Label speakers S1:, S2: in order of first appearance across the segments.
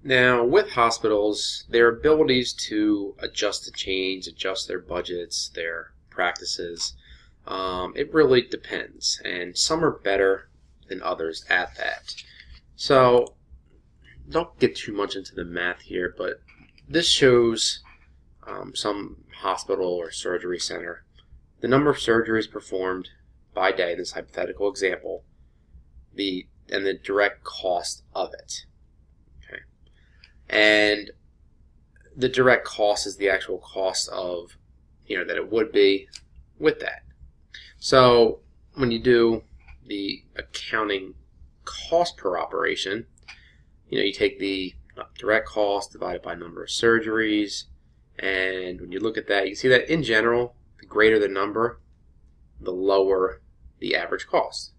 S1: Now, with hospitals, their abilities to adjust to change, adjust their budgets, their practices, it really depends. And some are better than others at that. So, don't get too much into the math here, but this shows some hospital or surgery center, the number of surgeries performed by day in this hypothetical example, and the direct cost of it. Okay, and the direct cost is the actual cost of, that it would be with that. So when you do the accounting cost per operation, you take the direct cost divided by number of surgeries, and when you look at that, you see that in general, the greater the number, the lower the average cost.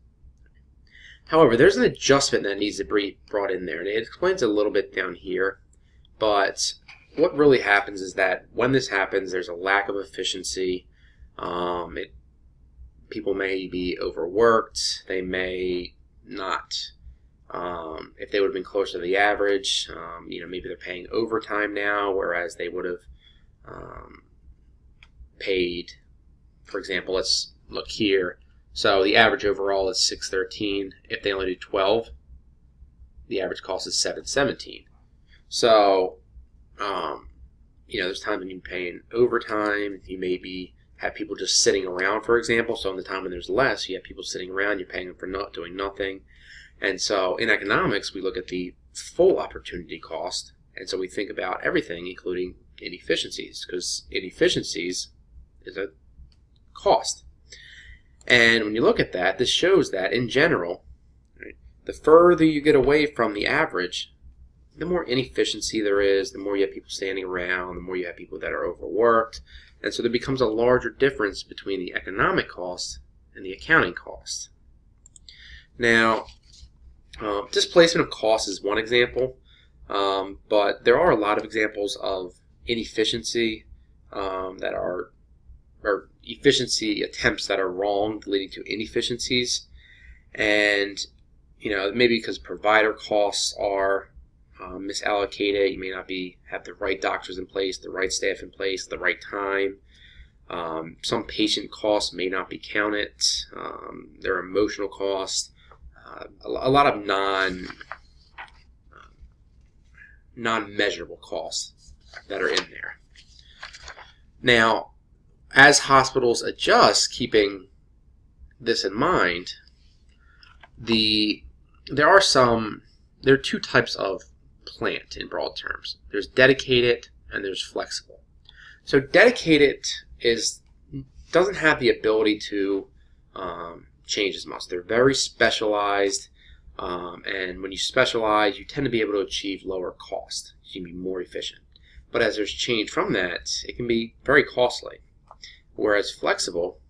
S1: However, there's an adjustment that needs to be brought in there, and it explains a little bit down here, but what really happens is that when this happens, there's a lack of efficiency. People may be overworked, they may not, if they would have been closer to the average, maybe they're paying overtime now, whereas they would have paid, for example, let's look here. So the average overall is $613. If they only do 12, the average cost is $717. So, there's times when you're paying overtime. You maybe have people just sitting around, for example. So in the time when there's less, you have people sitting around. You're paying them for not doing nothing. And so in economics, we look at the full opportunity cost. And so we think about everything, including inefficiencies, because inefficiencies is a cost. And when you look at that, this shows that in general, right, the further you get away from the average, the more inefficiency there is, the more you have people standing around, the more you have people that are overworked. And so there becomes a larger difference between the economic cost and the accounting cost. Now, displacement of cost is one example, but there are a lot of examples of inefficiency that are, or efficiency attempts that are wrong, leading to inefficiencies. And, maybe because provider costs are misallocated, you may not have the right doctors in place, the right staff in place, the right time. Some patient costs may not be counted. There are emotional costs, a lot of non-measurable costs that are in there. Now, as hospitals adjust, keeping this in mind, there are two types of plant in broad terms. There's dedicated and there's flexible. So dedicated doesn't have the ability to change as much. They're very specialized, and when you specialize, you tend to be able to achieve lower cost. You can be more efficient. But as there's change from that, it can be very costly. Whereas flexible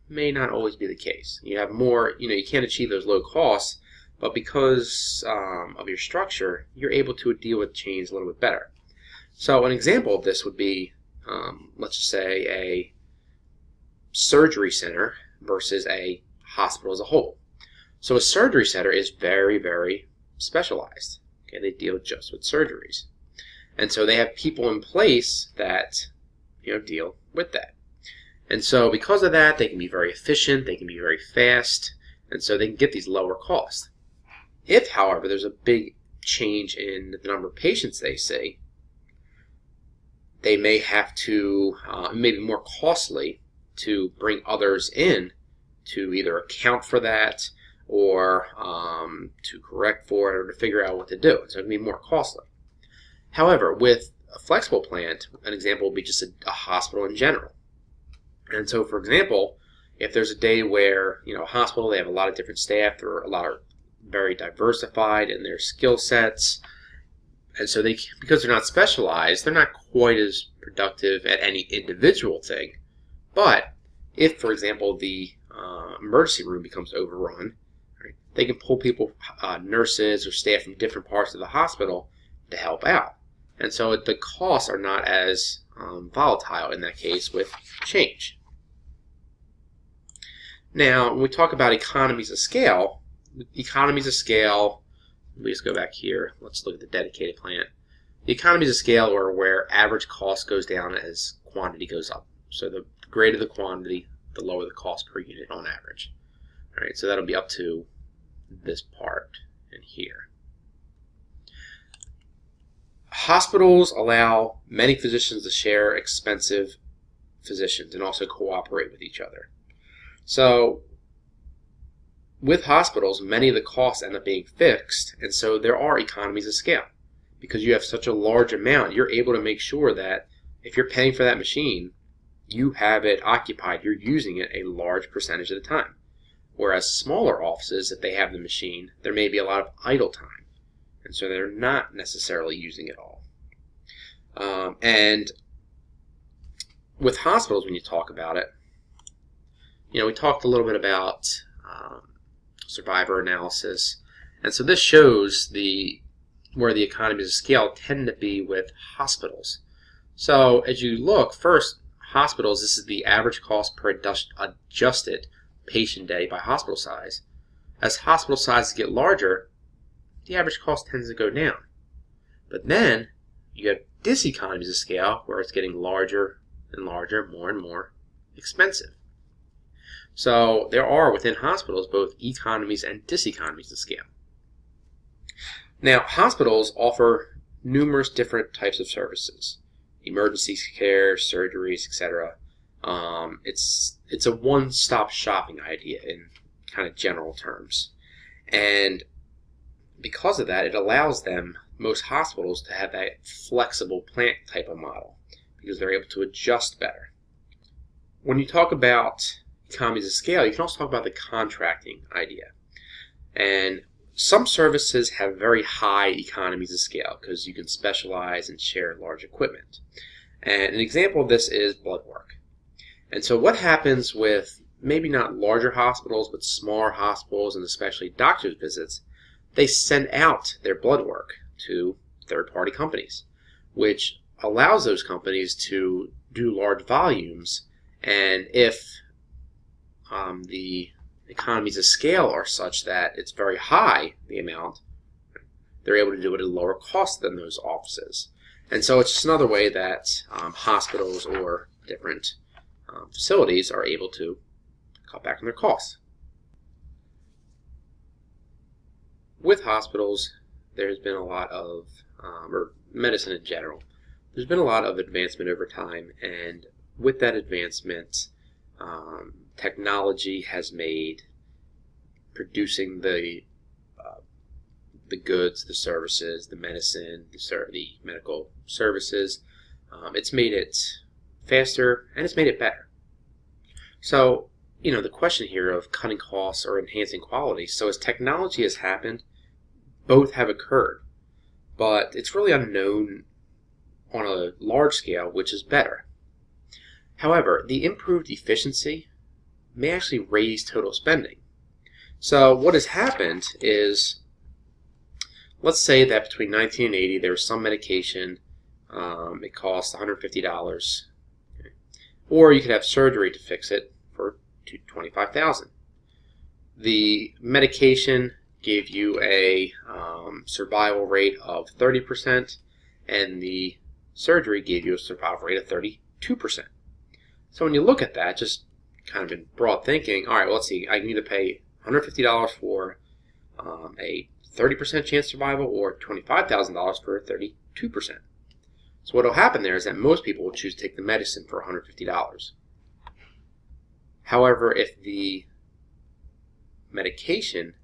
S1: may not always be the case. You have more, you can't achieve those low costs, but because of your structure, you're able to deal with change a little bit better. So an example of this would be, let's just say, a surgery center versus a hospital as a whole. So a surgery center is very, very specialized. Okay, they deal just with surgeries. And so they have people in place that deal with that. And so because of that, they can be very efficient, they can be very fast, and so they can get these lower costs. If, however, there's a big change in the number of patients they see, they may have to, maybe more costly, to bring others in to either account for that or to correct for it or to figure out what to do. So it can be more costly. However, with a flexible plant, an example would be just a hospital in general. And so, for example, if there's a day where, a hospital, they have a lot of different staff, they're very diversified in their skill sets, and so because they're not specialized, they're not quite as productive at any individual thing. But if, for example, the emergency room becomes overrun, right, they can pull people, nurses or staff from different parts of the hospital to help out. And so the costs are not as volatile in that case with change. Now, when we talk about economies of scale we just go back here. Let's look at the dedicated plant. The economies of scale are where average cost goes down as quantity goes up. So the greater the quantity, the lower the cost per unit on average. All right, so that'll be up to this part in here. Hospitals allow many physicians to share expensive physicians and also cooperate with each other. So with hospitals, many of the costs end up being fixed, and so there are economies of scale. Because you have such a large amount, you're able to make sure that if you're paying for that machine, you have it occupied, you're using it a large percentage of the time. Whereas smaller offices, if they have the machine, there may be a lot of idle time, and so they're not necessarily using it all. And with hospitals, when you talk about it, we talked a little bit about survivor analysis, and so this shows where the economies of scale tend to be with hospitals. So as you look, first, hospitals, this is the average cost per adjusted patient day by hospital size. As hospital sizes get larger, the average cost tends to go down. But then you have diseconomies of scale where it's getting larger and larger, more and more expensive. So there are within hospitals both economies and diseconomies of scale. Now, hospitals offer numerous different types of services. Emergency care, surgeries, etc. It's a one-stop shopping idea in kind of general terms. And because of that, it allows most hospitals, to have that flexible plant type of model because they're able to adjust better. When you talk about economies of scale, you can also talk about the contracting idea. And some services have very high economies of scale because you can specialize and share large equipment. And an example of this is blood work. And so what happens with maybe not larger hospitals, but smaller hospitals and especially doctor's visits, they send out their blood work to third-party companies, which allows those companies to do large volumes. And if the economies of scale are such that it's very high, the amount, they're able to do it at a lower cost than those offices. And so it's just another way that hospitals or different facilities are able to cut back on their costs. With hospitals, there's been a lot of, or medicine in general, there's been a lot of advancement over time, and with that advancement, technology has made producing the goods, the services, the medicine, the medical services, it's made it faster and it's made it better. So, the question here of cutting costs or enhancing quality, so as technology has happened, both have occurred, but it's really unknown on a large scale which is better. However, the improved efficiency may actually raise total spending. So what has happened is, let's say that between 1980 there was some medication, it cost $150, or you could have surgery to fix it for $25,000. The medication gave you a survival rate of 30%, and the surgery gave you a survival rate of 32%. So when you look at that, just kind of in broad thinking, all right, well, let's see, I can either pay $150 for a 30% chance of survival or $25,000 for 32%. So what will happen there is that most people will choose to take the medicine for $150. However, if the medication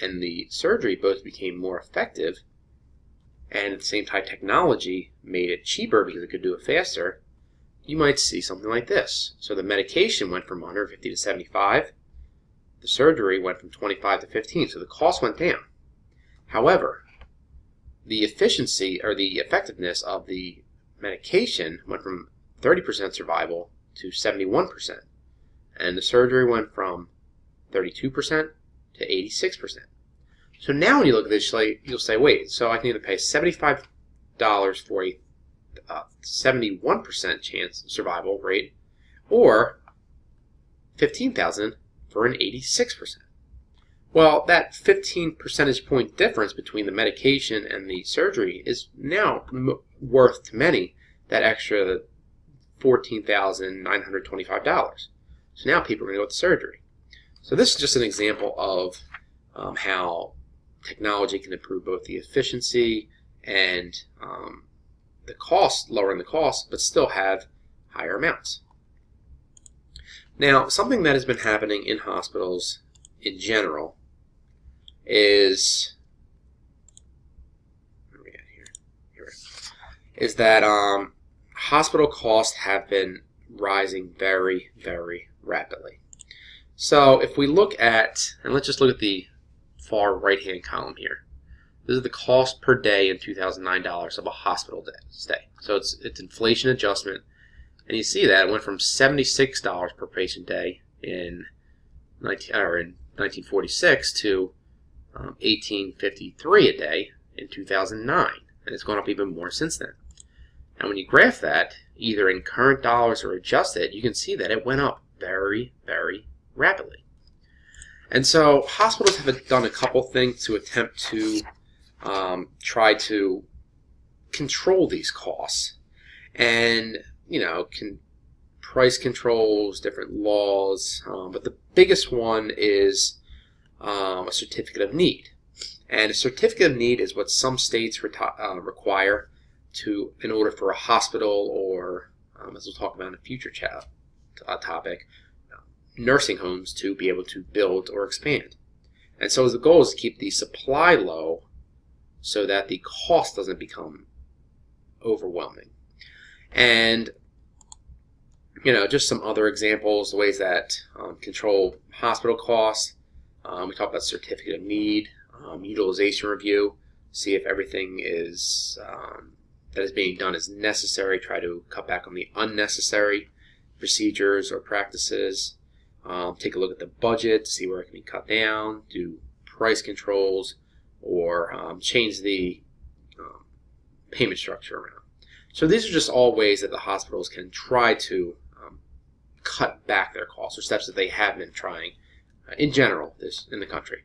S1: and the surgery both became more effective, and at the same time technology made it cheaper because it could do it faster, you might see something like this. So the medication went from 150 to 75, the surgery went from 25 to 15, so the cost went down. However, the efficiency or the effectiveness of the medication went from 30% survival to 71%, and the surgery went from 32% to 86%. So now when you look at this, you'll say, wait, so I can either pay $75 for a 71% chance survival rate, or $15,000 for an 86%. Well, that 15 percentage point difference between the medication and the surgery is now worth to many that extra $14,925. So now people are going to go to surgery. So this is just an example of how technology can improve both the efficiency and the cost, lowering the cost, but still have higher amounts. Now, something that has been happening in hospitals in general is that hospital costs have been rising very, very rapidly. So if we look at, and let's just look at the far right-hand column here. This is the cost per day in 2009 dollars of a hospital stay. So it's inflation adjustment, and you see that it went from $76 per patient day in 1946 to $18.53 a day in 2009, and it's gone up even more since then. And when you graph that, either in current dollars or adjusted, you can see that it went up very, very rapidly. And so hospitals have done a couple things to attempt to try to control these costs, and price controls, different laws, but the biggest one is a certificate of need. And a certificate of need is what some states require in order for a hospital, or as we'll talk about in a future topic, nursing homes to be able to build or expand. And so the goal is to keep the supply low so that the cost doesn't become overwhelming. And just some other examples, the ways that control hospital costs. We talked about certificate of need, utilization review, see if everything is that is being done is necessary. Try to cut back on the unnecessary procedures or practices. Take a look at the budget to see where it can be cut down. Do price controls, or change the payment structure around. So these are just all ways that the hospitals can try to cut back their costs, or steps that they have been trying in general in the country.